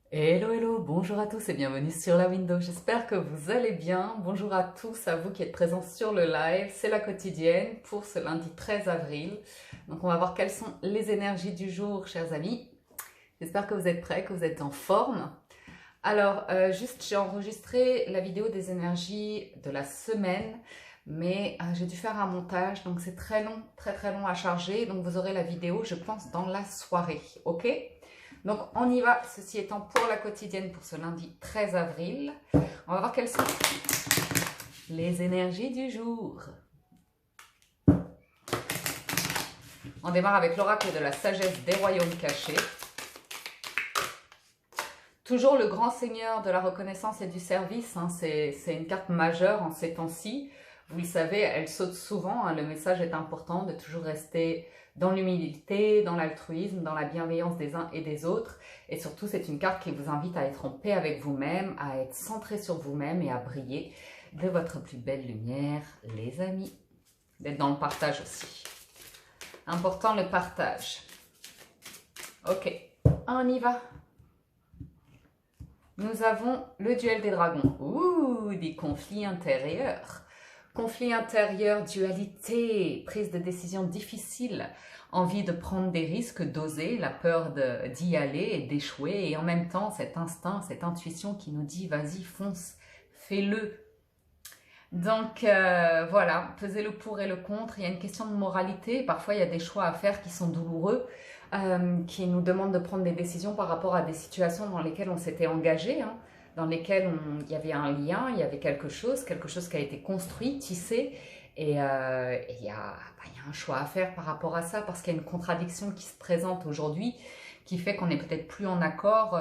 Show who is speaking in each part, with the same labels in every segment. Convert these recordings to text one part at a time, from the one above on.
Speaker 1: Hello, hello, bonjour à tous et bienvenue sur la window. J'espère que vous allez bien. Bonjour à tous, à vous qui êtes présents sur le live. C'est la quotidienne pour ce lundi 13 avril. Donc on va voir quelles sont les énergies du jour, chers amis. J'espère que vous êtes prêts, que vous êtes en forme. Alors, juste, j'ai enregistré la vidéo des énergies de la semaine, mais j'ai dû faire un montage, donc c'est très long, très très long à charger. Donc vous aurez la vidéo, je pense, dans la soirée, ok? Donc on y va, ceci étant pour la quotidienne pour ce lundi 13 avril. On va voir quelles sont les énergies du jour. On démarre avec l'oracle de la sagesse des royaumes cachés. Toujours le grand seigneur de la reconnaissance et du service, hein, c'est une carte majeure en ces temps-ci. Vous le savez, elle saute souvent, hein, le message est important de toujours rester dans l'humilité, dans l'altruisme, dans la bienveillance des uns et des autres. Et surtout, c'est une carte qui vous invite à être en paix avec vous-même, à être centré sur vous-même et à briller de votre plus belle lumière, les amis. D'être dans le partage aussi. Important le partage. Ok, on y va. Nous avons le duel des dragons. Ouh, des conflits intérieurs. Conflits intérieurs, dualité, prise de décision difficile, envie de prendre des risques, d'oser, la peur d'y aller et d'échouer. Et en même temps, cet instinct, cette intuition qui nous dit « vas-y, fonce, fais-le ». Donc voilà, pesez le pour et le contre. Il y a une question de moralité. Parfois, il y a des choix à faire qui sont douloureux, qui nous demandent de prendre des décisions par rapport à des situations dans lesquelles on s'était engagé, hein, dans lesquelles il y avait un lien, il y avait quelque chose qui a été construit, tissé. Et il y a un choix à faire par rapport à ça, parce qu'il y a une contradiction qui se présente aujourd'hui, qui fait qu'on n'est peut-être plus en accord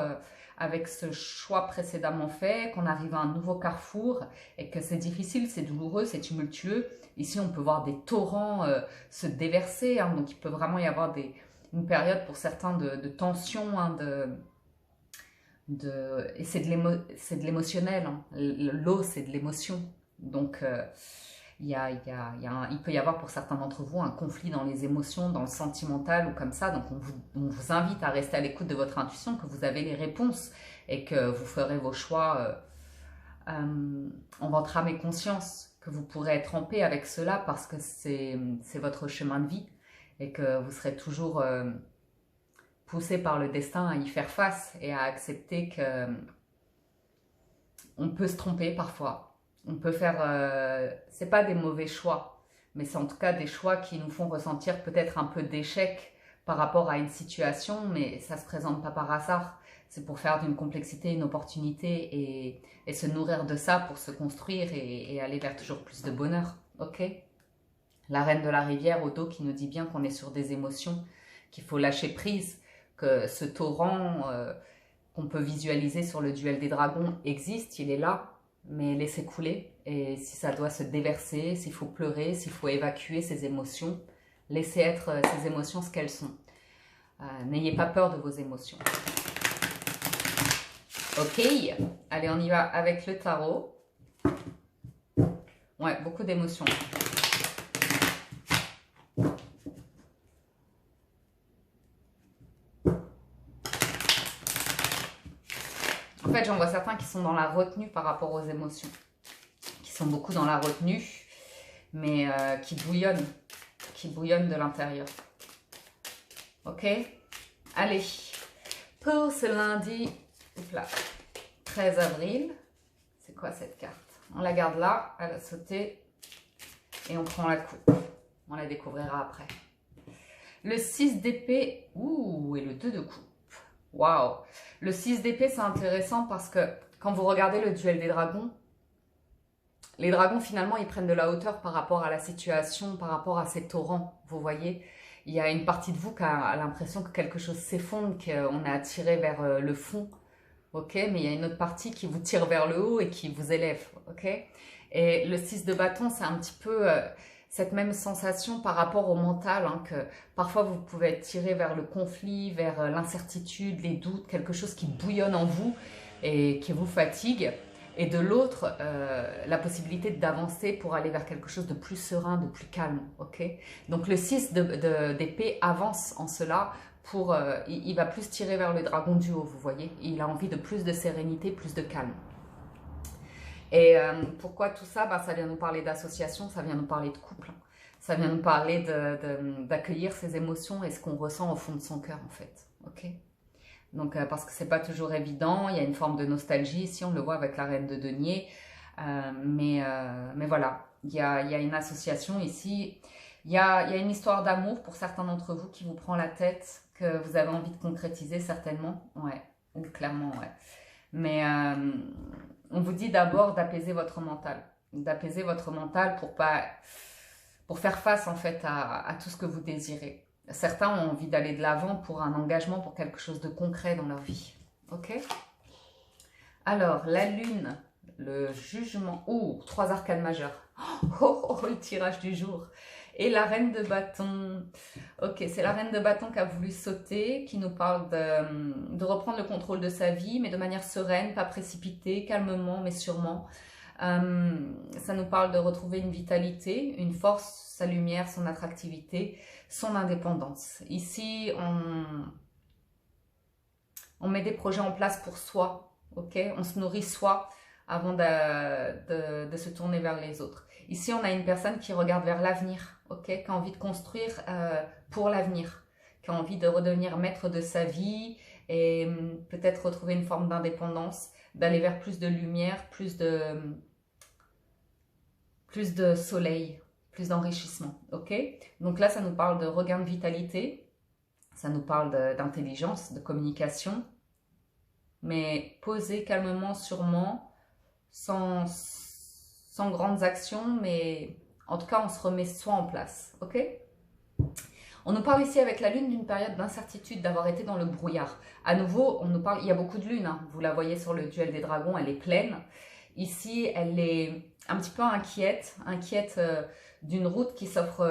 Speaker 1: avec ce choix précédemment fait, qu'on arrive à un nouveau carrefour et que c'est difficile, c'est douloureux, c'est tumultueux. Ici, on peut voir des torrents se déverser, hein, donc il peut vraiment y avoir une période pour certains de tension, hein, et c'est de l'émotionnel, hein. L'eau, c'est de l'émotion. Donc, il peut y avoir pour certains d'entre vous un conflit dans les émotions, dans le sentimental ou comme ça. Donc on vous invite à rester à l'écoute de votre intuition, que vous avez les réponses et que vous ferez vos choix en votre âme et conscience, que vous pourrez être en paix avec cela parce que c'est votre chemin de vie et que vous serez toujours poussé par le destin à y faire face et à accepter que on peut se tromper parfois. On peut faire, c'est pas des mauvais choix, mais c'est en tout cas des choix qui nous font ressentir peut-être un peu d'échec par rapport à une situation, mais ça se présente pas par hasard. C'est pour faire d'une complexité une opportunité et se nourrir de ça pour se construire et aller vers toujours plus de bonheur. Ok? La reine de la rivière au dos qui nous dit bien qu'on est sur des émotions, qu'il faut lâcher prise, que ce torrent qu'on peut visualiser sur le duel des dragons existe, il est là, mais laissez couler. Et si ça doit se déverser, s'il faut pleurer, s'il faut évacuer ces émotions, laissez être ces émotions ce qu'elles sont. N'ayez pas peur de vos émotions. Ok, allez, on y va avec le tarot. Ouais, beaucoup d'émotions. En fait, j'en vois certains qui sont dans la retenue par rapport aux émotions, qui sont beaucoup dans la retenue, mais qui bouillonnent de l'intérieur. Ok? Allez, pour ce lundi, là, 13 avril, c'est quoi cette carte? On la garde là, elle a sauté, et on prend la coupe. On la découvrira après. Le 6 d'épée, ouh, et le 2 de coupe. Waouh! Le 6 d'épée, c'est intéressant parce que quand vous regardez le duel des dragons, les dragons, finalement, ils prennent de la hauteur par rapport à la situation, par rapport à ces torrents, vous voyez. Il y a une partie de vous qui a l'impression que quelque chose s'effondre, qu'on est attiré vers le fond, ok? Mais il y a une autre partie qui vous tire vers le haut et qui vous élève, ok? Et le 6 de bâton, c'est un petit peu cette même sensation par rapport au mental, hein, que parfois vous pouvez être tiré vers le conflit, vers l'incertitude, les doutes, quelque chose qui bouillonne en vous et qui vous fatigue. Et de l'autre, la possibilité d'avancer pour aller vers quelque chose de plus serein, de plus calme, ok? Donc le 6 d'épée avance en cela il va plus tirer vers le dragon du haut, vous voyez. Il a envie de plus de sérénité, plus de calme. Et pourquoi tout ça? Ça vient nous parler d'association, ça vient nous parler de couple. Ça vient nous parler d'accueillir ses émotions et ce qu'on ressent au fond de son cœur, en fait. Ok? Donc, parce que c'est pas toujours évident, il y a une forme de nostalgie ici, on le voit avec la reine de denier. Mais voilà, il y a une association ici. Il y a une histoire d'amour pour certains d'entre vous qui vous prend la tête, que vous avez envie de concrétiser certainement. Ouais, ou clairement, ouais. Mais on vous dit d'abord d'apaiser votre mental. D'apaiser votre mental pour faire face en fait à tout ce que vous désirez. Certains ont envie d'aller de l'avant pour un engagement, pour quelque chose de concret dans leur vie. Ok? Alors, la lune, le jugement. Oh, 3 arcanes majeures. Oh, le tirage du jour. Et la reine de bâton. Ok, c'est la reine de bâton qui a voulu sauter, qui nous parle de reprendre le contrôle de sa vie, mais de manière sereine, pas précipitée, calmement, mais sûrement. Ça nous parle de retrouver une vitalité, une force, sa lumière, son attractivité, son indépendance. Ici, on met des projets en place pour soi, ok? On se nourrit soi avant de se tourner vers les autres. Ici, on a une personne qui regarde vers l'avenir, ok? Qui a envie de construire pour l'avenir, qui a envie de redevenir maître de sa vie et peut-être retrouver une forme d'indépendance, d'aller vers plus de lumière, plus de soleil, plus d'enrichissement, ok? Donc là, ça nous parle de regain de vitalité, ça nous parle d'intelligence, de communication, mais posé calmement, sûrement, sans grandes actions, mais en tout cas, on se remet soi en place, ok? On nous parle ici avec la lune d'une période d'incertitude, d'avoir été dans le brouillard. À nouveau, on nous parle, il y a beaucoup de lune, hein. Vous la voyez sur le duel des dragons, elle est pleine. Ici, elle est un petit peu inquiète d'une route qui s'offre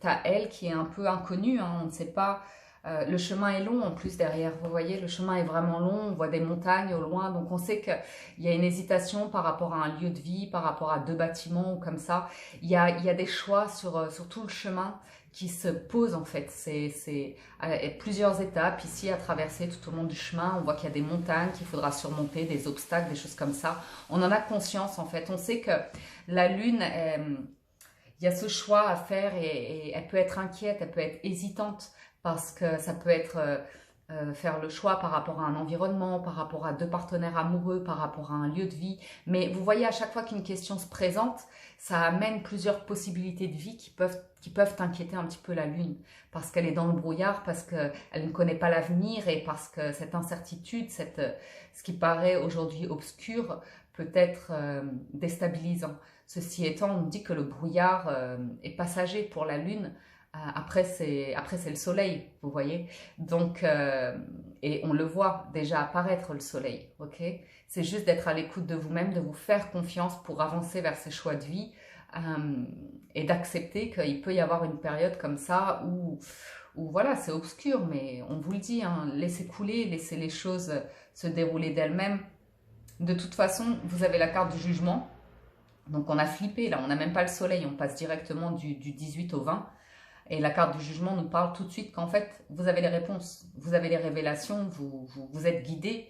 Speaker 1: à elle, qui est un peu inconnue, hein. On ne sait pas, le chemin est long en plus derrière, vous voyez, le chemin est vraiment long, on voit des montagnes au loin, donc on sait qu'il y a une hésitation par rapport à un lieu de vie, par rapport à 2 bâtiments ou comme ça. Il y a des choix sur tout le chemin qui se posent en fait, c'est plusieurs étapes ici à traverser tout au long du chemin. On voit qu'il y a des montagnes qu'il faudra surmonter, des obstacles, des choses comme ça. On en a conscience en fait, on sait que la lune, il y a ce choix à faire et elle peut être inquiète, elle peut être hésitante parce que ça peut être faire le choix par rapport à un environnement, par rapport à 2 partenaires amoureux, par rapport à un lieu de vie. Mais vous voyez, à chaque fois qu'une question se présente, ça amène plusieurs possibilités de vie qui peuvent inquiéter un petit peu la lune, parce qu'elle est dans le brouillard, parce qu'elle ne connaît pas l'avenir et parce que cette incertitude, ce qui paraît aujourd'hui obscur, peut être déstabilisant. Ceci étant, on dit que le brouillard est passager pour la lune. Après, c'est le soleil, vous voyez. Donc, et on le voit déjà apparaître le soleil, ok? C'est juste d'être à l'écoute de vous-même, de vous faire confiance pour avancer vers ces choix de vie et d'accepter qu'il peut y avoir une période comme ça où voilà, c'est obscur, mais on vous le dit, hein, laissez couler, laissez les choses se dérouler d'elles-mêmes. De toute façon, vous avez la carte du jugement. Donc, on a flippé, là, on n'a même pas le soleil, on passe directement du 18 au 20. Et la carte du jugement nous parle tout de suite qu'en fait, vous avez les réponses, vous avez les révélations, vous êtes guidé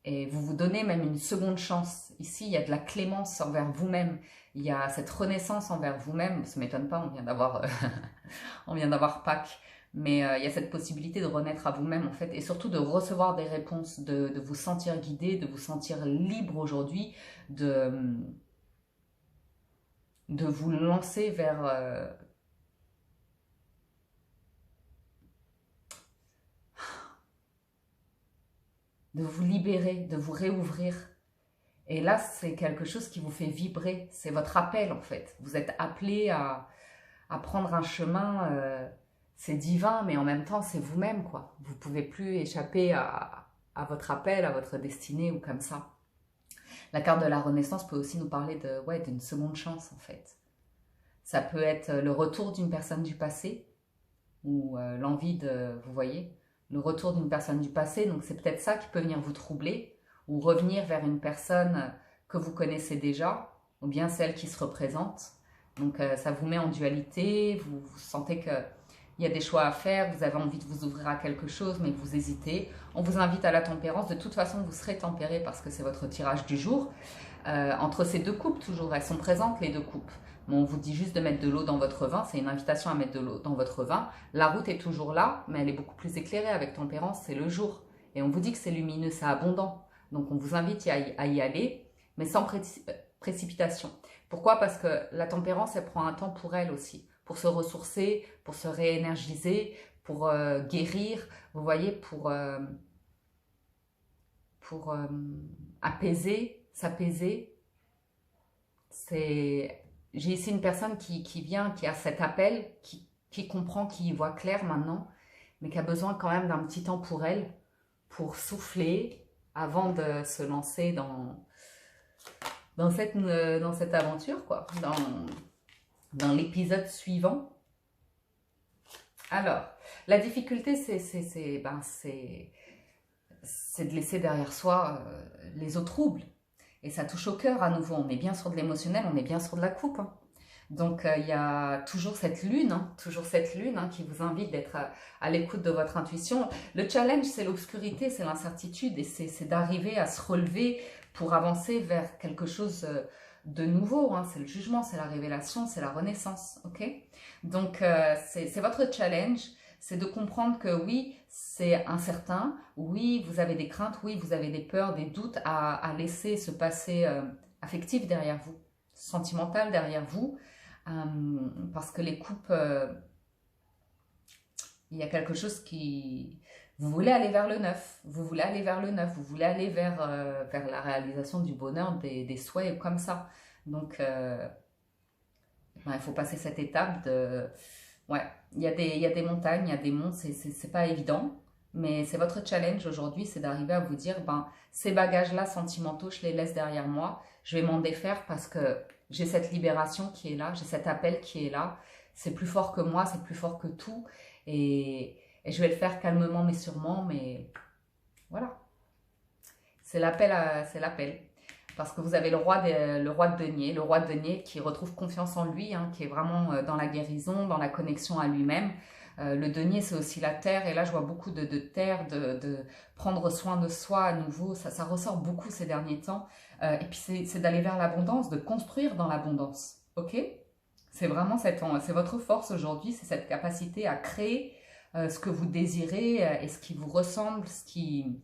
Speaker 1: et vous vous donnez même une seconde chance. Ici, il y a de la clémence envers vous-même, il y a cette renaissance envers vous-même. Ça ne m'étonne pas, on vient d'avoir Pâques, mais il y a cette possibilité de renaître à vous-même en fait, et surtout de recevoir des réponses, de vous sentir guidé, de vous sentir libre aujourd'hui, de vous lancer vers... de vous libérer, de vous réouvrir. Et là, c'est quelque chose qui vous fait vibrer. C'est votre appel, en fait. Vous êtes appelé à prendre un chemin, c'est divin, mais en même temps, c'est vous-même, quoi. Vous ne pouvez plus échapper à votre appel, à votre destinée ou comme ça. La carte de la Renaissance peut aussi nous parler d'une seconde chance, en fait. Ça peut être le retour d'une personne du passé ou l'envie de, vous voyez, le retour d'une personne du passé, donc c'est peut-être ça qui peut venir vous troubler, ou revenir vers une personne que vous connaissez déjà, ou bien celle qui se représente. Donc ça vous met en dualité, vous sentez qu'il il y a des choix à faire, vous avez envie de vous ouvrir à quelque chose, mais vous hésitez. On vous invite à la tempérance. De toute façon, vous serez tempéré parce que c'est votre tirage du jour. Entre ces deux coupes, toujours, elles sont présentes, les deux coupes. Mais on vous dit juste de mettre de l'eau dans votre vin. C'est une invitation à mettre de l'eau dans votre vin. La route est toujours là, mais elle est beaucoup plus éclairée avec tempérance. C'est le jour. Et on vous dit que c'est lumineux, c'est abondant. Donc, on vous invite à y aller, mais sans précipitation. Pourquoi? Parce que la tempérance, elle prend un temps pour elle aussi. Pour se ressourcer, pour se réénergiser, pour guérir, vous voyez, pour apaiser, s'apaiser. J'ai ici une personne qui vient, qui a cet appel, qui comprend, qui y voit clair maintenant, mais qui a besoin quand même d'un petit temps pour elle, pour souffler avant de se lancer dans cette aventure, quoi, dans l'épisode suivant. Alors, la difficulté, c'est de laisser derrière soi les eaux troubles. Et ça touche au cœur à nouveau. On est bien sur de l'émotionnel, on est bien sur de la coupe. Hein. Donc, il y a toujours cette lune qui vous invite d'être à l'écoute de votre intuition. Le challenge, c'est l'obscurité, c'est l'incertitude et c'est d'arriver à se relever pour avancer vers quelque chose de nouveau. Hein. C'est le jugement, c'est la révélation, c'est la renaissance. Ok? Donc, c'est votre challenge. C'est de comprendre que oui, c'est incertain, oui, vous avez des craintes, oui, vous avez des peurs, des doutes à laisser ce passé affectif derrière vous, sentimental derrière vous, parce que les coupes, il y a quelque chose qui... Vous voulez aller vers le neuf, vous voulez aller vers le neuf, vous voulez aller vers la réalisation du bonheur, des souhaits comme ça. Donc, il faut passer cette étape de... Ouais, il y a des montagnes, il y a des monts, c'est pas évident, mais c'est votre challenge aujourd'hui, c'est d'arriver à vous dire, ces bagages-là sentimentaux, je les laisse derrière moi, je vais m'en défaire parce que j'ai cette libération qui est là, j'ai cet appel qui est là, c'est plus fort que moi, c'est plus fort que tout, et je vais le faire calmement mais sûrement, mais voilà, c'est l'appel, c'est l'appel. Parce que vous avez le roi de denier qui retrouve confiance en lui, hein, qui est vraiment dans la guérison, dans la connexion à lui-même. Le denier, c'est aussi la terre, et là, je vois beaucoup de terre, de prendre soin de soi à nouveau. Ça ressort beaucoup ces derniers temps. Et puis, c'est d'aller vers l'abondance, de construire dans l'abondance. Ok? C'est vraiment c'est votre force aujourd'hui, c'est cette capacité à créer ce que vous désirez et ce qui vous ressemble, ce qui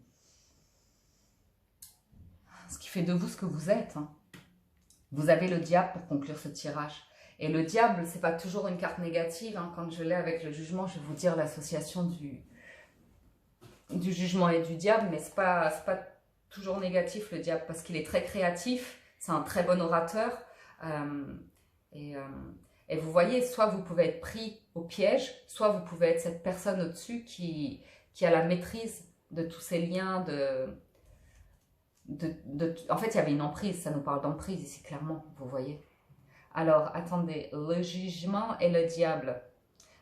Speaker 1: fait de vous ce que vous êtes. Hein. Vous avez le diable pour conclure ce tirage. Et le diable, c'est pas toujours une carte négative. Hein. Quand je l'ai avec le jugement, je vais vous dire l'association du jugement et du diable, mais c'est pas toujours négatif le diable, parce qu'il est très créatif, c'est un très bon orateur. Et vous voyez, soit vous pouvez être pris au piège, soit vous pouvez être cette personne au-dessus qui a la maîtrise de tous ces liens, en fait, il y avait une emprise, ça nous parle d'emprise ici, clairement, vous voyez. Alors, attendez, le jugement et le diable.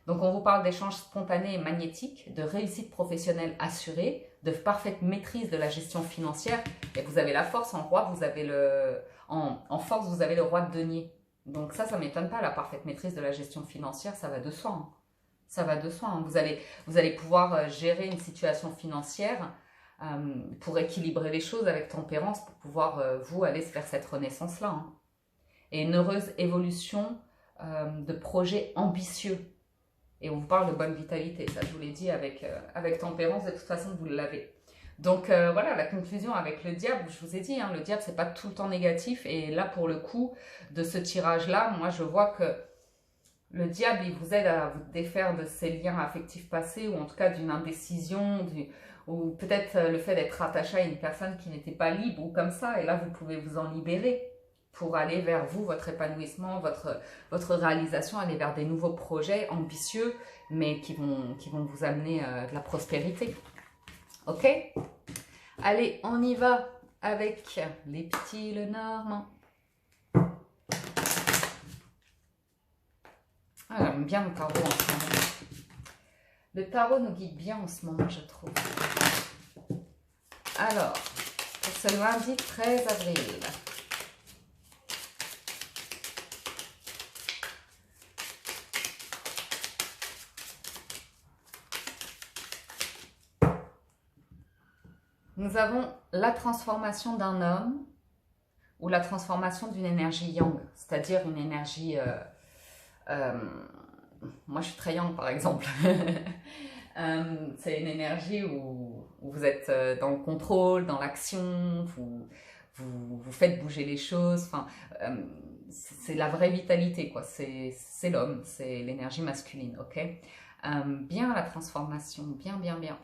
Speaker 1: Donc, on vous parle d'échanges spontanés et magnétiques, de réussite professionnelle assurée, de parfaite maîtrise de la gestion financière. Et vous avez la force en roi, vous avez en force, vous avez le roi de denier. Donc ça ne m'étonne pas, la parfaite maîtrise de la gestion financière, ça va de soi. Hein. Ça va de soi. Hein. Vous allez pouvoir gérer une situation financière pour équilibrer les choses avec tempérance, pour pouvoir, vous, aller vers cette renaissance-là. Hein. Et une heureuse évolution de projets ambitieux. Et on vous parle de bonne vitalité, ça je vous l'ai dit, avec tempérance, de toute façon, vous l'avez. Donc voilà, la conclusion avec le diable, je vous ai dit, hein, le diable, c'est pas tout le temps négatif. Et là, pour le coup, de ce tirage-là, moi, je vois que le diable, il vous aide à vous défaire de ces liens affectifs passés, ou en tout cas d'une indécision, ou peut-être le fait d'être attaché à une personne qui n'était pas libre, ou comme ça, et là, vous pouvez vous en libérer pour aller vers vous, votre épanouissement, votre réalisation, aller vers des nouveaux projets ambitieux, mais qui vont vous amener de la prospérité. Ok? Allez, on y va avec les petits Lenormand. Ah, j'aime bien le tarot en ce moment. Le tarot nous guide bien en ce moment, je trouve. Alors, pour ce lundi 13 avril. Nous avons la transformation d'un homme ou la transformation d'une énergie yang, c'est-à-dire une énergie... moi, je suis très yang, par exemple. C'est une énergie où vous êtes dans le contrôle, dans l'action, vous faites bouger les choses. Enfin, c'est la vraie vitalité, quoi. C'est l'homme, c'est l'énergie masculine, ok. Bien la transformation, bien, bien, bien.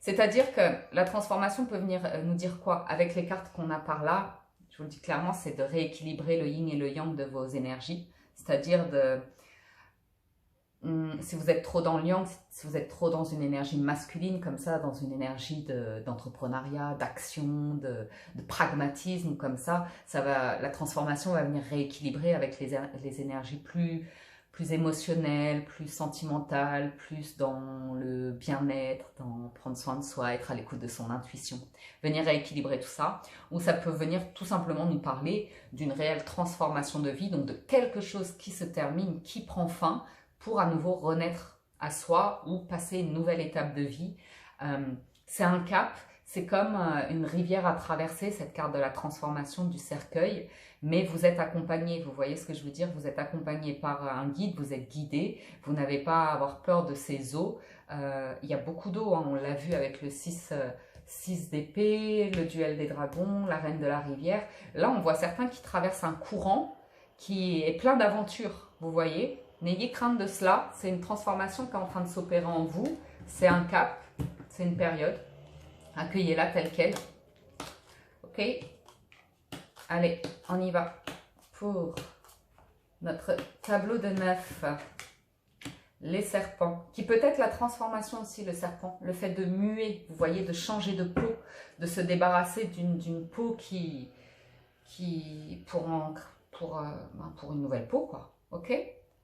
Speaker 1: C'est-à-dire que la transformation peut venir nous dire quoi? Avec les cartes qu'on a par là, je vous le dis clairement, c'est de rééquilibrer le yin et le yang de vos énergies. C'est-à-dire de... si vous êtes trop dans le yang, si vous êtes trop dans une énergie masculine comme ça, dans une énergie d'entrepreneuriat, d'action, de pragmatisme comme ça la transformation va venir rééquilibrer avec les énergies plus émotionnelles, plus sentimentales, plus dans le bien-être, dans prendre soin de soi, être à l'écoute de son intuition. Venir rééquilibrer tout ça, ou ça peut venir tout simplement nous parler d'une réelle transformation de vie, donc de quelque chose qui se termine, qui prend fin, pour à nouveau renaître à soi ou passer une nouvelle étape de vie. C'est un cap, c'est comme une rivière à traverser, cette carte de la transformation du cercueil, mais vous êtes accompagné, vous voyez ce que je veux dire, vous êtes accompagné par un guide, vous êtes guidé, vous n'avez pas à avoir peur de ces eaux. Il y a beaucoup d'eau, hein, on l'a vu avec le 6 d'épée, le duel des dragons, la reine de la rivière. Là, on voit certains qui traversent un courant qui est plein d'aventures, vous voyez. N'ayez crainte de cela, c'est une transformation qui est en train de s'opérer en vous, c'est un cap, c'est une période. Accueillez-la telle qu'elle. Ok? Allez, on y va pour notre tableau de 9. Les serpents, qui peut être la transformation aussi, le serpent, le fait de muer, vous voyez, de changer de peau, de se débarrasser d'une peau pour une nouvelle peau, quoi. Ok?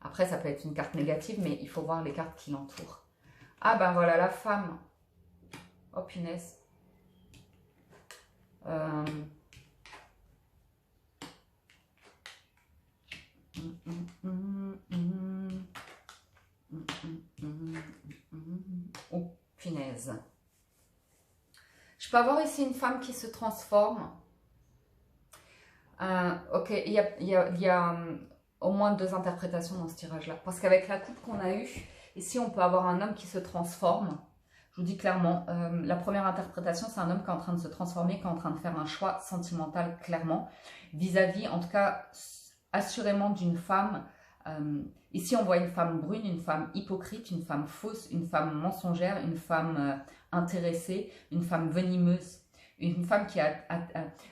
Speaker 1: Après, ça peut être une carte négative, mais il faut voir les cartes qui l'entourent. Ah ben voilà, la femme. Oh punaise. Oh punaise. Je peux avoir ici une femme qui se transforme. Ok, il y a au moins 2 interprétations dans ce tirage-là. Parce qu'avec la coupe qu'on a eue, ici on peut avoir un homme qui se transforme. Je vous dis clairement, la première interprétation, c'est un homme qui est en train de se transformer, qui est en train de faire un choix sentimental, clairement, vis-à-vis, en tout cas, assurément d'une femme. Ici, on voit une femme brune, une femme hypocrite, une femme fausse, une femme mensongère, une femme intéressée, une femme venimeuse. Une femme qui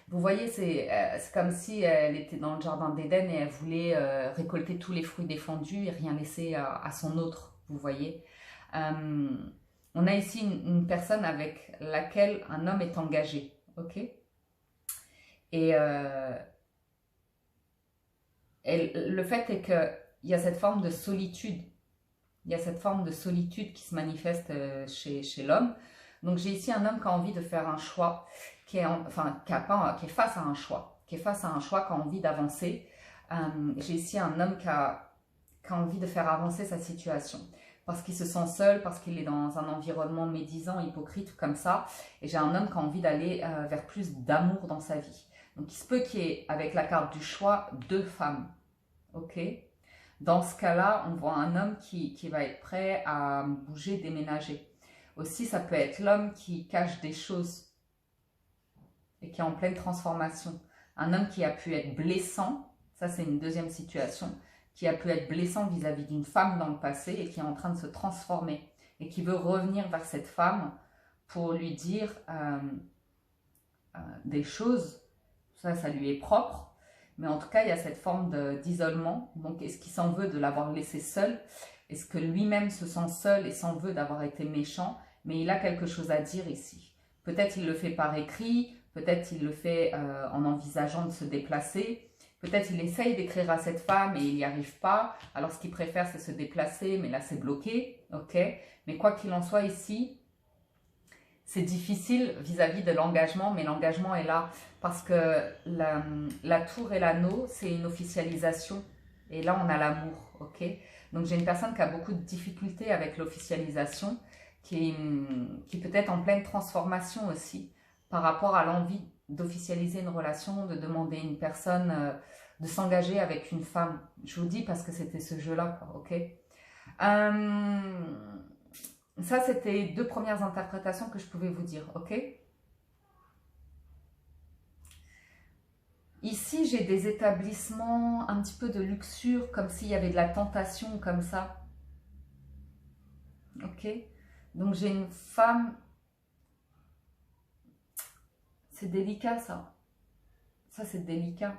Speaker 1: vous voyez, c'est comme si elle était dans le jardin d'Éden et elle voulait récolter tous les fruits défendus et rien laisser à son autre, vous voyez. On a ici une personne avec laquelle un homme est engagé, ok? Et le fait est qu'il y a cette forme de solitude. Il y a cette forme de solitude qui se manifeste chez l'homme. Donc j'ai ici un homme qui a envie de faire un choix, qui est face à un choix, qui a envie d'avancer. J'ai ici un homme qui a envie de faire avancer sa situation, parce qu'il se sent seul, parce qu'il est dans un environnement médisant, hypocrite, comme ça. Et j'ai un homme qui a envie d'aller vers plus d'amour dans sa vie. Donc il se peut qu'il y ait, avec la carte du choix, 2 femmes. Ok? Dans ce cas-là, on voit un homme qui va être prêt à bouger, déménager. Aussi, ça peut être l'homme qui cache des choses et qui est en pleine transformation. Un homme qui a pu être blessant, ça c'est une deuxième situation, qui a pu être blessant vis-à-vis d'une femme dans le passé et qui est en train de se transformer et qui veut revenir vers cette femme pour lui dire des choses. Ça lui est propre, mais en tout cas, il y a cette forme d'isolement. Donc, est-ce qu'il s'en veut de l'avoir laissé seul? Est-ce que lui-même se sent seul et s'en veut d'avoir été méchant? Mais il a quelque chose à dire ici. Peut-être il le fait par écrit, peut-être il le fait en envisageant de se déplacer. Peut-être il essaye d'écrire à cette femme et il n'y arrive pas. Alors ce qu'il préfère, c'est se déplacer, mais là c'est bloqué. Ok. Mais quoi qu'il en soit ici, c'est difficile vis-à-vis de l'engagement, mais l'engagement est là. Parce que la tour et l'anneau, c'est une officialisation. Et là, on a l'amour. Ok. Donc j'ai une personne qui a beaucoup de difficultés avec l'officialisation, qui peut être en pleine transformation aussi. par rapport à l'envie d'officialiser une relation, de demander à une personne de s'engager avec une femme. Je vous dis parce que c'était ce jeu-là, quoi, ok. Ça, c'était 2 premières interprétations que je pouvais vous dire, ok. Ici, j'ai des établissements un petit peu de luxure, comme s'il y avait de la tentation, comme ça. Ok. Donc, j'ai une femme. C'est délicat, ça. Ça, c'est délicat.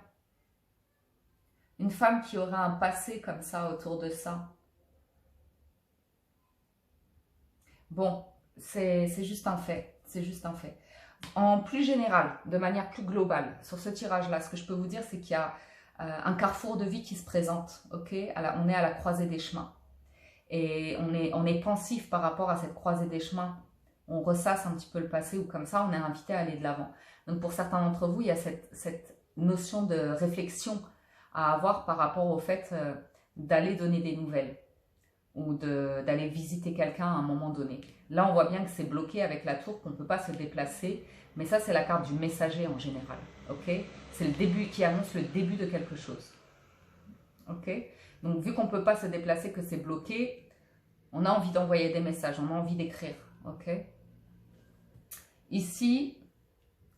Speaker 1: Une femme qui aurait un passé comme ça autour de ça. Bon, c'est juste un fait. C'est juste un fait. En plus général, de manière plus globale, sur ce tirage-là, ce que je peux vous dire, c'est qu'il y a un carrefour de vie qui se présente. Ok, on est à la croisée des chemins. Et on est pensif par rapport à cette croisée des chemins. On ressasse un petit peu le passé ou comme ça, on est invité à aller de l'avant. Donc pour certains d'entre vous, il y a cette notion de réflexion à avoir par rapport au fait d'aller donner des nouvelles ou d'aller visiter quelqu'un à un moment donné. Là, on voit bien que c'est bloqué avec la tour, qu'on ne peut pas se déplacer, mais ça, c'est la carte du messager en général, ok. C'est le début qui annonce le début de quelque chose, ok. Donc, vu qu'on ne peut pas se déplacer, que c'est bloqué, on a envie d'envoyer des messages, on a envie d'écrire, ok. Ici,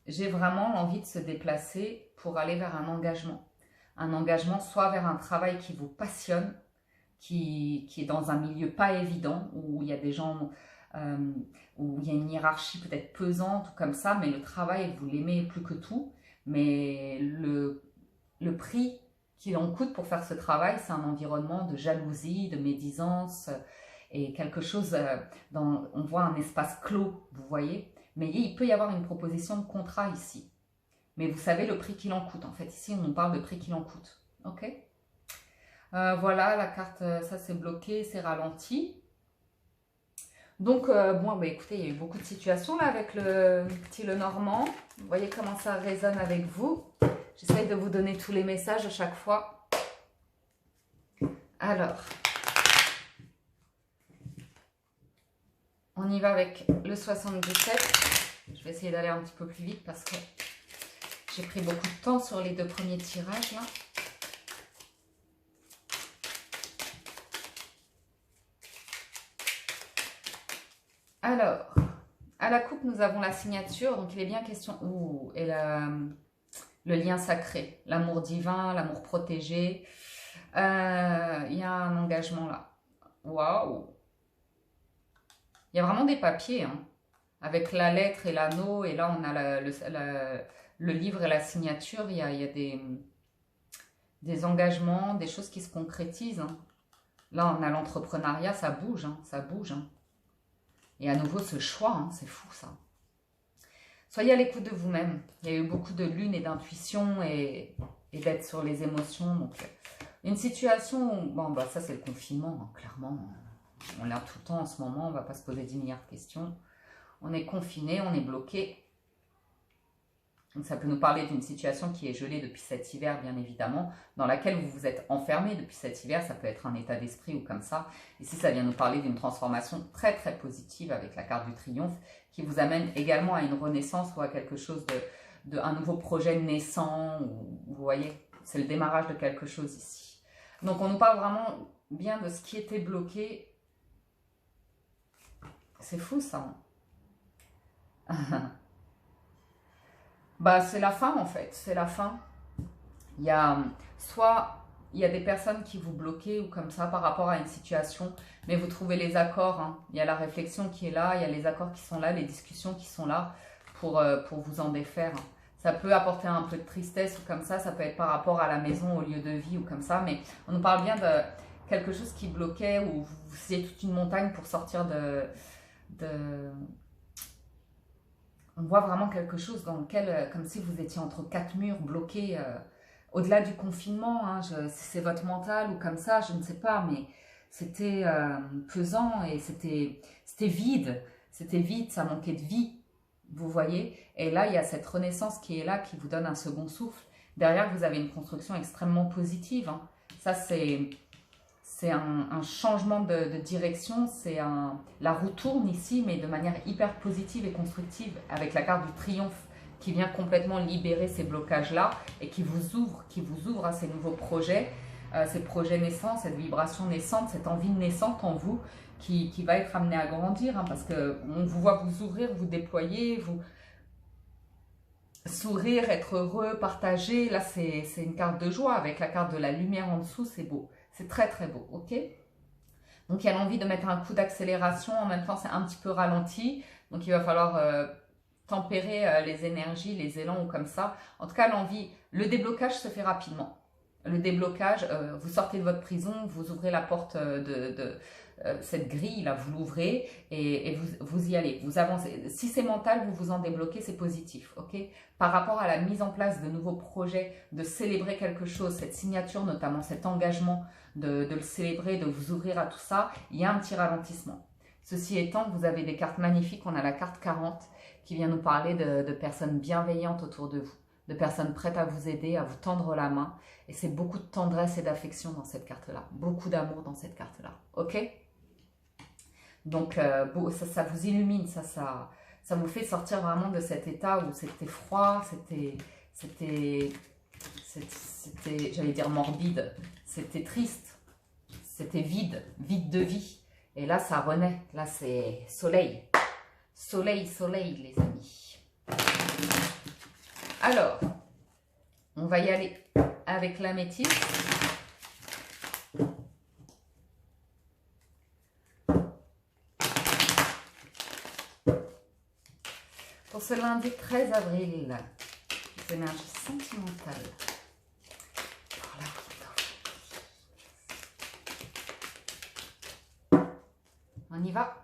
Speaker 1: j'ai vraiment l'envie de se déplacer pour aller vers un engagement soit vers un travail qui vous passionne, qui est dans un milieu pas évident, où il y a des gens, où il y a une hiérarchie peut-être pesante ou comme ça, mais le travail, vous l'aimez plus que tout, mais le prix qu'il en coûte pour faire ce travail, c'est un environnement de jalousie, de médisance, et quelque chose, on voit un espace clos, vous voyez, mais il peut y avoir une proposition de contrat ici. Mais vous savez le prix qu'il en coûte, en fait. Ici, on parle de prix qu'il en coûte, ok. Voilà, la carte, ça c'est bloqué, c'est ralenti. Donc, bon, bah, écoutez, il y a eu beaucoup de situations là avec le petit Lenormand. Vous voyez comment ça résonne avec vous. J'essaye de vous donner tous les messages à chaque fois. Alors, on y va avec le 77. Je vais essayer d'aller un petit peu plus vite parce que j'ai pris beaucoup de temps sur les 2 premiers tirages là. Alors, à la coupe, nous avons la signature. Donc, il est bien question... Ouh, et le lien sacré, l'amour divin, l'amour protégé. Il y a un engagement là. Waouh! Il y a vraiment des papiers, hein, avec la lettre et l'anneau. Et là, on a le livre et la signature. Il y a des engagements, des choses qui se concrétisent. Hein. Là, on a l'entrepreneuriat, ça bouge, hein, ça bouge. Hein. Et à nouveau, ce choix, hein, c'est fou ça. Soyez à l'écoute de vous-même. Il y a eu beaucoup de lune et d'intuition et d'être sur les émotions. Donc, une situation où, bon, bah, ça c'est le confinement, hein, clairement. On l'a tout le temps en ce moment, on ne va pas se poser 10 milliards de questions. On est confiné, on est bloqué. Donc ça peut nous parler d'une situation qui est gelée depuis cet hiver, bien évidemment, dans laquelle vous vous êtes enfermé depuis cet hiver. Ça peut être un état d'esprit ou comme ça. Ici, ça vient nous parler d'une transformation très, très positive avec la carte du triomphe qui vous amène également à une renaissance ou à quelque chose un nouveau projet naissant. Vous voyez, c'est le démarrage de quelque chose ici. Donc, on nous parle vraiment bien de ce qui était bloqué. C'est fou, ça. Bah, c'est la fin en fait, c'est la fin. Il y a il y a des personnes qui vous bloquent ou comme ça par rapport à une situation, mais vous trouvez les accords. Hein. Il y a la réflexion qui est là, il y a les accords qui sont là, les discussions qui sont là pour vous en défaire. Ça peut apporter un peu de tristesse ou comme ça peut être par rapport à la maison, au lieu de vie ou comme ça, mais on nous parle bien de quelque chose qui bloquait ou vous faisiez toute une montagne pour sortir on voit vraiment quelque chose dans lequel, comme si vous étiez entre 4 murs bloqués, au-delà du confinement, hein, c'est votre mental ou comme ça, je ne sais pas, mais c'était pesant et c'était vide, ça manquait de vie, vous voyez. Et là, il y a cette renaissance qui est là, qui vous donne un second souffle. Derrière, vous avez une construction extrêmement positive, hein. Ça, c'est c'est un changement de direction, la roue tourne ici, mais de manière hyper positive et constructive, avec la carte du triomphe qui vient complètement libérer ces blocages-là et qui vous ouvre à ces nouveaux projets, ces projets naissants, cette vibration naissante, cette envie naissante en vous qui va être amenée à grandir, hein, parce qu'on vous voit vous ouvrir, vous déployer, vous sourire, être heureux, partager. Là, c'est une carte de joie avec la carte de la lumière en dessous, c'est beau. C'est très très beau, ok? Donc, il y a l'envie de mettre un coup d'accélération, en même temps, c'est un petit peu ralenti. Donc, il va falloir tempérer les énergies, les élans ou comme ça. En tout cas, l'envie, le déblocage se fait rapidement. Le déblocage, vous sortez de votre prison, vous ouvrez la porte de cette grille, là, vous l'ouvrez et vous y allez, vous avancez. Si c'est mental, vous vous en débloquez, c'est positif, ok? Par rapport à la mise en place de nouveaux projets, de célébrer quelque chose, cette signature notamment, cet engagement de le célébrer, de vous ouvrir à tout ça, il y a un petit ralentissement. Ceci étant, vous avez des cartes magnifiques, on a la carte 40 qui vient nous parler de personnes bienveillantes autour de vous, de personnes prêtes à vous aider, à vous tendre la main. Et c'est beaucoup de tendresse et d'affection dans cette carte-là. Beaucoup d'amour dans cette carte-là. Ok? Donc, ça vous illumine, ça vous fait sortir vraiment de cet état où c'était froid, c'était j'allais dire morbide, c'était triste, c'était vide de vie. Et là, ça renaît. Là, c'est soleil. Soleil, soleil, les amis. Alors, on va y aller avec l'améthyste. Pour ce lundi 13 avril, les énergies sentimentales. On y va.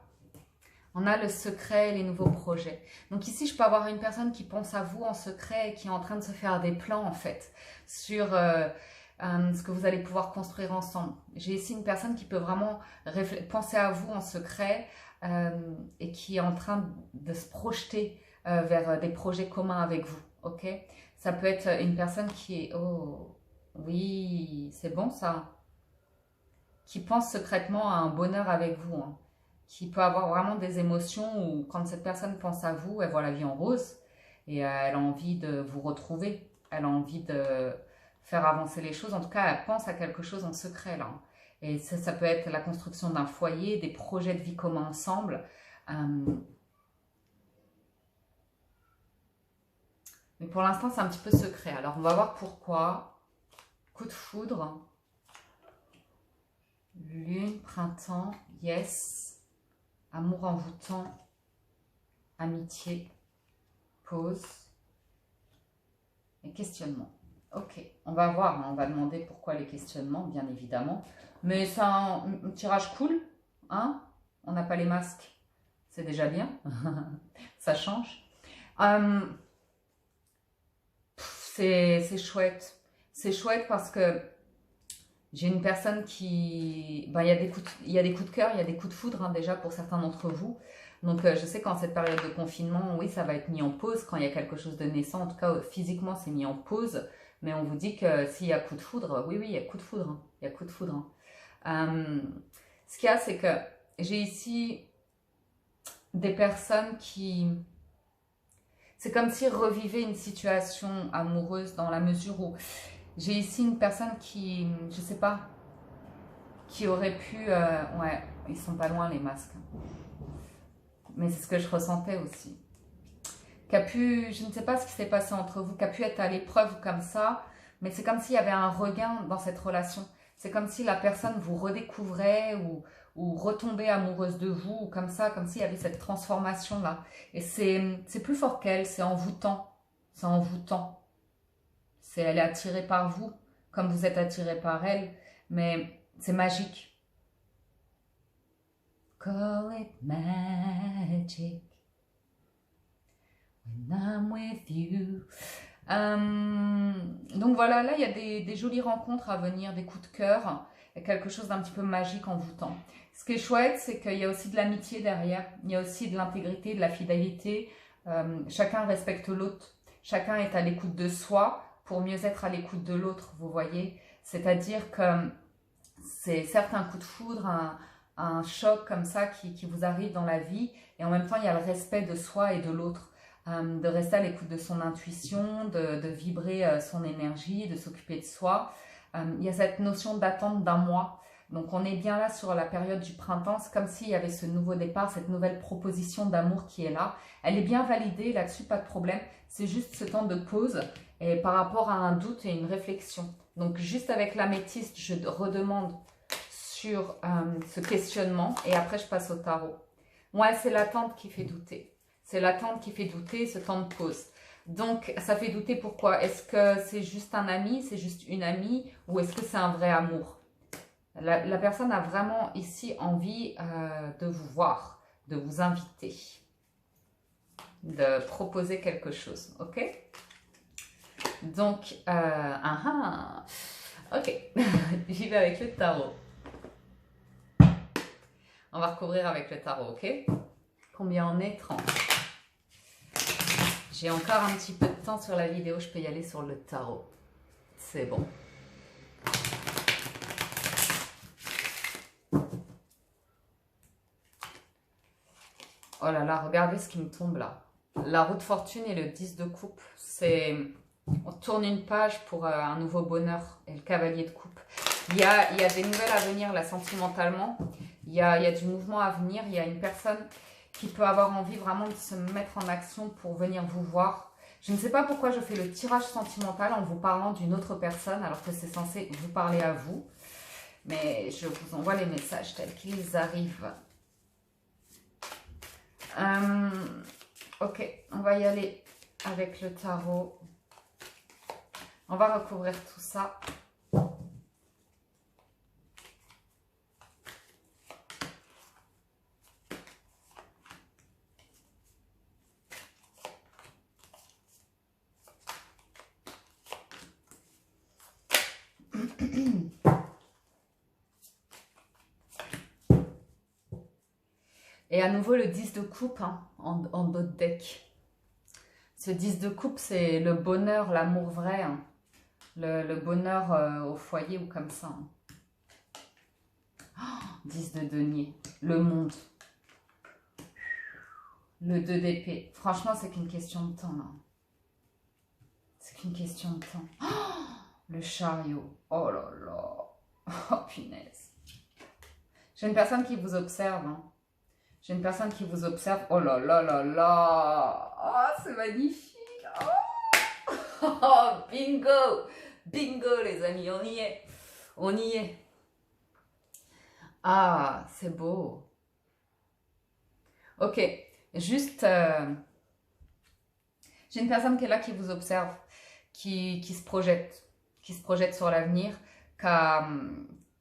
Speaker 1: On a le secret, les nouveaux projets. Donc ici, je peux avoir une personne qui pense à vous en secret et qui est en train de se faire des plans en fait sur ce que vous allez pouvoir construire ensemble. J'ai ici une personne qui peut vraiment penser à vous en secret et qui est en train de se projeter vers des projets communs avec vous. Ok? Ça peut être une personne qui est... Oh, oui, c'est bon ça. Qui pense secrètement à un bonheur avec vous, hein. Qui peut avoir vraiment des émotions où quand cette personne pense à vous, elle voit la vie en rose et elle a envie de vous retrouver, elle a envie de faire avancer les choses. En tout cas, elle pense à quelque chose en secret là. Et ça peut être la construction d'un foyer, des projets de vie communs ensemble. Mais pour l'instant, c'est un petit peu secret. Alors, on va voir pourquoi. Coup de foudre. Lune, printemps, yes. Amour envoûtant, amitié, pause et questionnement. Ok, on va voir, hein, on va demander pourquoi les questionnements, bien évidemment. Mais c'est un tirage cool, hein? On n'a pas les masques, c'est déjà bien, ça change. C'est chouette. C'est chouette parce que j'ai une personne qui... Ben, il y a des coups de cœur, il y a des coups de foudre hein, déjà pour certains d'entre vous. Donc je sais qu'en cette période de confinement, oui, ça va être mis en pause quand il y a quelque chose de naissant. En tout cas, physiquement, c'est mis en pause. Mais on vous dit que s'il y a coup de foudre, oui, il y a coup de foudre. Hein, il y a coup de foudre. Hein. Ce qu'il y a, c'est que j'ai ici des personnes qui... C'est comme si revivaient une situation amoureuse dans la mesure où... J'ai ici une personne qui, je sais pas, qui aurait pu... ouais, ils sont pas loin les masques. Mais c'est ce que je ressentais aussi. Qui a pu, je ne sais pas ce qui s'est passé entre vous, qui a pu être à l'épreuve comme ça, mais c'est comme s'il y avait un regain dans cette relation. C'est comme si la personne vous redécouvrait ou retombait amoureuse de vous, ou comme ça, comme s'il y avait cette transformation-là. Et c'est plus fort qu'elle, c'est envoûtant. C'est envoûtant. Elle est attirée par vous, comme vous êtes attiré par elle, mais c'est magique. Call it magic when I'm with you. Donc voilà, là il y a des jolies rencontres à venir, des coups de cœur, quelque chose d'un petit peu magique, envoûtant. Ce qui est chouette, c'est qu'il y a aussi de l'amitié derrière, il y a aussi de l'intégrité, de la fidélité. Chacun respecte l'autre, chacun est à l'écoute de soi, pour mieux être à l'écoute de l'autre, vous voyez. C'est-à-dire que C'est certes un coup de foudre, un choc comme ça qui vous arrive dans la vie. Et en même temps, il y a le respect de soi et de l'autre. De rester à l'écoute de son intuition, de vibrer son énergie, de s'occuper de soi. Il y a cette notion d'attente d'un mois. Donc on est bien là sur la période du printemps. C'est comme s'il y avait ce nouveau départ, cette nouvelle proposition d'amour qui est là. Elle est bien validée, là-dessus pas de problème. C'est juste ce temps de pause et par rapport à un doute et une réflexion. Donc juste avec l'améthyste, je redemande sur ce questionnement et après je passe au tarot. Ouais, c'est l'attente qui fait douter. C'est l'attente qui fait douter, ce temps de pause. Donc, ça fait douter pourquoi? Est-ce que c'est juste un ami, c'est juste une amie ou est-ce que c'est un vrai amour? La personne a vraiment ici envie de vous voir, de vous inviter, de proposer quelque chose, ok? Donc, ok, j'y vais avec le tarot. On va recouvrir avec le tarot, ok? Combien on est? 30. J'ai encore un petit peu de temps sur la vidéo, je peux y aller sur le tarot. C'est bon. Oh là là, regardez ce qui me tombe là. La roue de fortune et le 10 de coupe. C'est... On tourne une page pour un nouveau bonheur. Et le cavalier de coupe. Il y a des nouvelles à venir là, sentimentalement. Il y a du mouvement à venir. Il y a une personne qui peut avoir envie vraiment de se mettre en action pour venir vous voir. Je ne sais pas pourquoi je fais le tirage sentimental en vous parlant d'une autre personne alors que c'est censé vous parler à vous. Mais je vous envoie les messages tels qu'ils arrivent. Ok, on va y aller avec le tarot. On va recouvrir tout ça. Et à nouveau le 10 de coupe hein, en dos de deck. Ce 10 de coupe, c'est le bonheur, l'amour vrai. Hein. Le bonheur au foyer ou comme ça. Hein. Oh, 10 de denier. Le monde. Le 2 d'épée. Franchement, c'est qu'une question de temps. Hein. C'est qu'une question de temps. Oh, le chariot. Oh là là. Oh punaise. J'ai une personne qui vous observe. Hein. J'ai une personne qui vous observe. Oh là là là là. Oh, c'est magnifique. Oh. Oh, bingo. Bingo, les amis. On y est. On y est. Ah, c'est beau. Ok. Juste, j'ai une personne qui est là, qui vous observe, qui se projette sur l'avenir,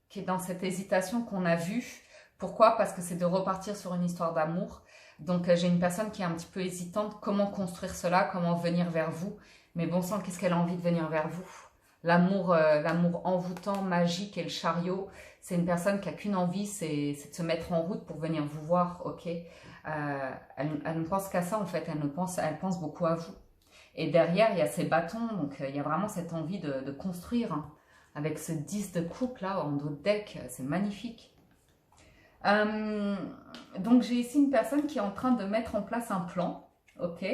Speaker 1: qui est dans cette hésitation qu'on a vue. Pourquoi? Parce que c'est de repartir sur une histoire d'amour. Donc, j'ai une personne qui est un petit peu hésitante. Comment construire cela? Comment venir vers vous? Mais bon sang, qu'est-ce qu'elle a envie de venir vers vous? L'amour envoûtant, magique et le chariot. C'est une personne qui n'a qu'une envie, c'est de se mettre en route pour venir vous voir, ok? Elle ne pense qu'à ça, en fait. Elle pense beaucoup à vous. Et derrière, il y a ces bâtons. Donc, il y a vraiment cette envie de construire. Hein. Avec ce 10 de coupe, là, en dos de deck. C'est magnifique. Donc j'ai ici une personne qui est en train de mettre en place un plan, ok.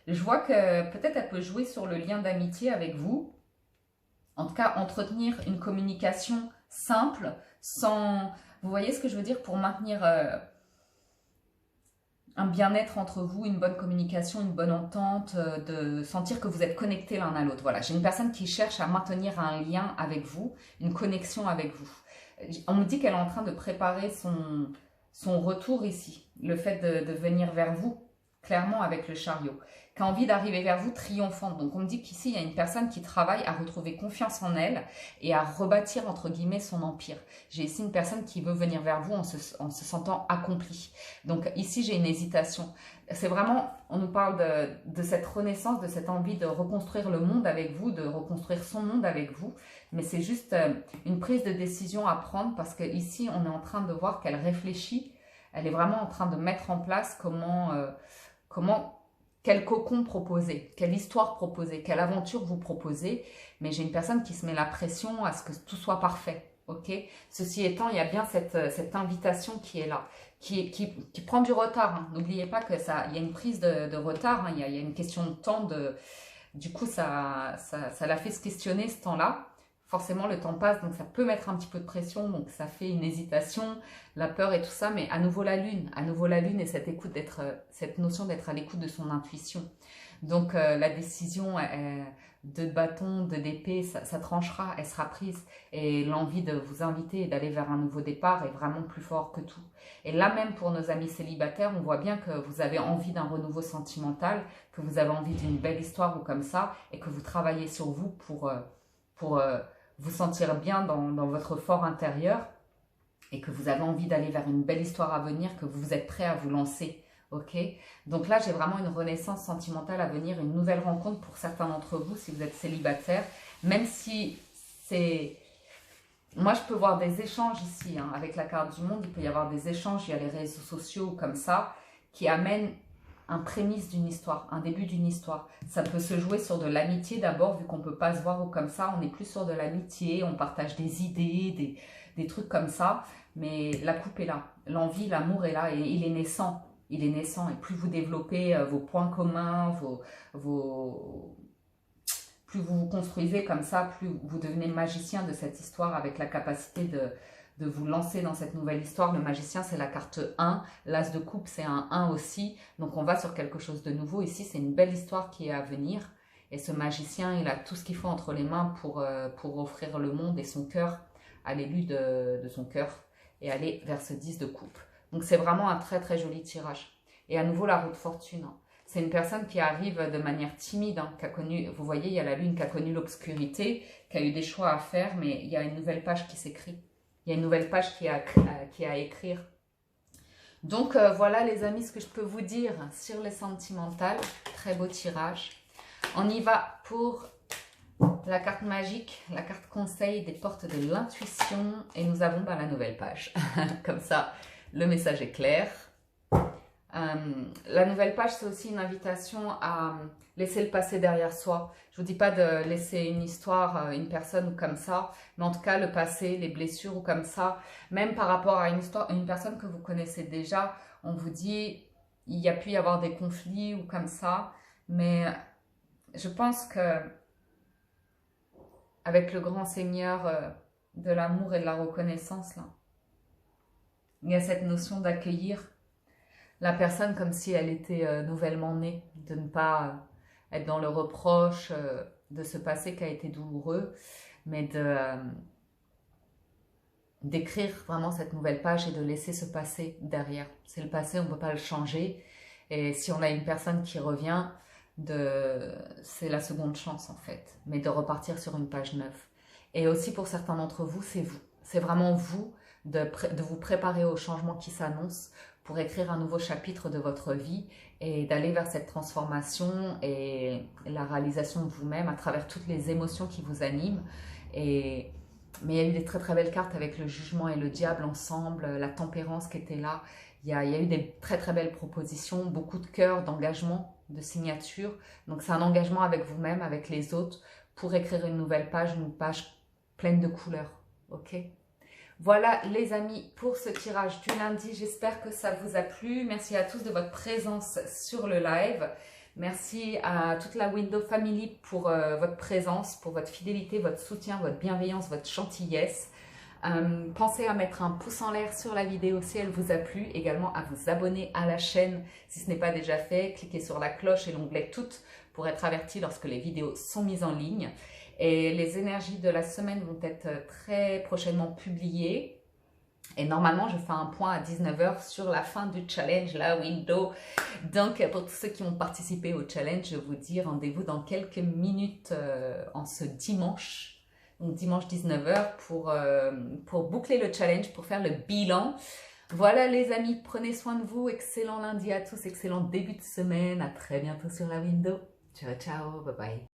Speaker 1: Je vois que peut-être elle peut jouer sur le lien d'amitié avec vous, en tout cas entretenir une communication simple, sans, vous voyez ce que je veux dire, pour maintenir un bien-être entre vous, une bonne communication, une bonne entente, de sentir que vous êtes connectés l'un à l'autre. Voilà, j'ai une personne qui cherche à maintenir un lien avec vous, une connexion avec vous. On me dit qu'elle est en train de préparer son retour ici. Le fait de venir vers vous, clairement avec le chariot. Qui a envie d'arriver vers vous triomphante. Donc on me dit qu'ici, il y a une personne qui travaille à retrouver confiance en elle et à rebâtir, entre guillemets, son empire. J'ai ici une personne qui veut venir vers vous en se sentant accomplie. Donc ici, j'ai une hésitation. C'est vraiment, on nous parle de cette renaissance, de cette envie de reconstruire le monde avec vous, de reconstruire son monde avec vous. Mais c'est juste une prise de décision à prendre parce qu'ici, on est en train de voir qu'elle réfléchit. Elle est vraiment en train de mettre en place quel cocon proposer, quelle histoire proposer, quelle aventure vous proposer. Mais j'ai une personne qui se met la pression à ce que tout soit parfait. ok? Ceci étant, il y a bien cette invitation qui est là, qui prend du retard. Hein. N'oubliez pas que ça, il y a une prise de retard, hein. Il y a une question de temps. Du coup, ça l'a fait se questionner ce temps-là. Forcément, le temps passe, donc ça peut mettre un petit peu de pression, donc ça fait une hésitation, la peur et tout ça, mais à nouveau la lune et cette écoute cette notion d'être à l'écoute de son intuition. Donc la décision de bâton, d'épée, ça tranchera, elle sera prise, et l'envie de vous inviter et d'aller vers un nouveau départ est vraiment plus fort que tout. Et là même pour nos amis célibataires, on voit bien que vous avez envie d'un renouveau sentimental, que vous avez envie d'une belle histoire ou comme ça, et que vous travaillez sur vous pour vous sentir bien dans votre fort intérieur, et que vous avez envie d'aller vers une belle histoire à venir, que vous êtes prêt à vous lancer. Ok, donc là j'ai vraiment une renaissance sentimentale à venir, une nouvelle rencontre pour certains d'entre vous si vous êtes célibataire, même si c'est... Moi je peux voir des échanges ici, hein, avec la carte du monde, il peut y avoir des échanges via les réseaux sociaux comme ça, qui amènent un prémisse d'une histoire, un début d'une histoire. Ça peut se jouer sur de l'amitié d'abord, vu qu'on ne peut pas se voir ou comme ça, on est plus sur de l'amitié, on partage des idées, des trucs comme ça, mais la coupe est là, l'envie, l'amour est là, et il est naissant. Il est naissant, et plus vous développez vos points communs, plus vous vous construisez comme ça, plus vous devenez magicien de cette histoire avec la capacité de vous lancer dans cette nouvelle histoire. Le magicien, c'est la carte 1, l'as de coupe, c'est un 1 aussi, donc on va sur quelque chose de nouveau. Ici, c'est une belle histoire qui est à venir, et ce magicien, il a tout ce qu'il faut entre les mains pour offrir le monde et son cœur à l'élu de son cœur, et aller vers ce 10 de coupe. Donc c'est vraiment un très très joli tirage. Et à nouveau la roue de fortune. Hein. C'est une personne qui arrive de manière timide, hein, qui a connu, vous voyez, il y a la lune qui a connu l'obscurité, qui a eu des choix à faire, mais il y a une nouvelle page qui s'écrit. Il y a une nouvelle page qui a à écrire. Donc voilà les amis ce que je peux vous dire sur les sentimentales. Très beau tirage. On y va pour la carte magique, la carte conseil des portes de l'intuition. Et nous avons la nouvelle page. Comme ça. Le message est clair. La nouvelle page, c'est aussi une invitation à laisser le passé derrière soi. Je ne vous dis pas de laisser une histoire, une personne ou comme ça, mais en tout cas le passé, les blessures ou comme ça, même par rapport à une histoire, une personne que vous connaissez déjà, on vous dit il y a pu y avoir des conflits ou comme ça, mais je pense que avec le grand Seigneur de l'amour et de la reconnaissance là, il y a cette notion d'accueillir la personne comme si elle était nouvellement née, de ne pas être dans le reproche de ce passé qui a été douloureux, mais d'écrire vraiment cette nouvelle page et de laisser ce passé derrière. C'est le passé, on ne peut pas le changer, et si on a une personne qui revient, c'est la seconde chance en fait, mais de repartir sur une page neuve. Et aussi pour certains d'entre vous, c'est vous. C'est vraiment vous de vous préparer au changement qui s'annonce pour écrire un nouveau chapitre de votre vie et d'aller vers cette transformation et la réalisation de vous-même à travers toutes les émotions qui vous animent. Mais il y a eu des très très belles cartes avec le jugement et le diable ensemble, la tempérance qui était là. Il y a eu des très très belles propositions, beaucoup de cœur, d'engagement, de signature. Donc c'est un engagement avec vous-même, avec les autres, pour écrire une nouvelle page, une page pleine de couleurs. Ok ? Voilà les amis pour ce tirage du lundi. J'espère que ça vous a plu. Merci à tous de votre présence sur le live. Merci à toute la Window Family pour votre présence, pour votre fidélité, votre soutien, votre bienveillance, votre gentillesse. Pensez à mettre un pouce en l'air sur la vidéo si elle vous a plu. Également à vous abonner à la chaîne si ce n'est pas déjà fait. Cliquez sur la cloche et l'onglet toutes pour être averti lorsque les vidéos sont mises en ligne. Et les énergies de la semaine vont être très prochainement publiées. Et normalement, je fais un point à 19 h sur la fin du challenge, la window. Donc, pour tous ceux qui ont participé au challenge, je vous dis rendez-vous dans quelques minutes en ce dimanche. Donc, dimanche 19 h pour boucler le challenge, pour faire le bilan. Voilà les amis, prenez soin de vous. Excellent lundi à tous, excellent début de semaine. À très bientôt sur la window. Ciao, ciao, bye bye.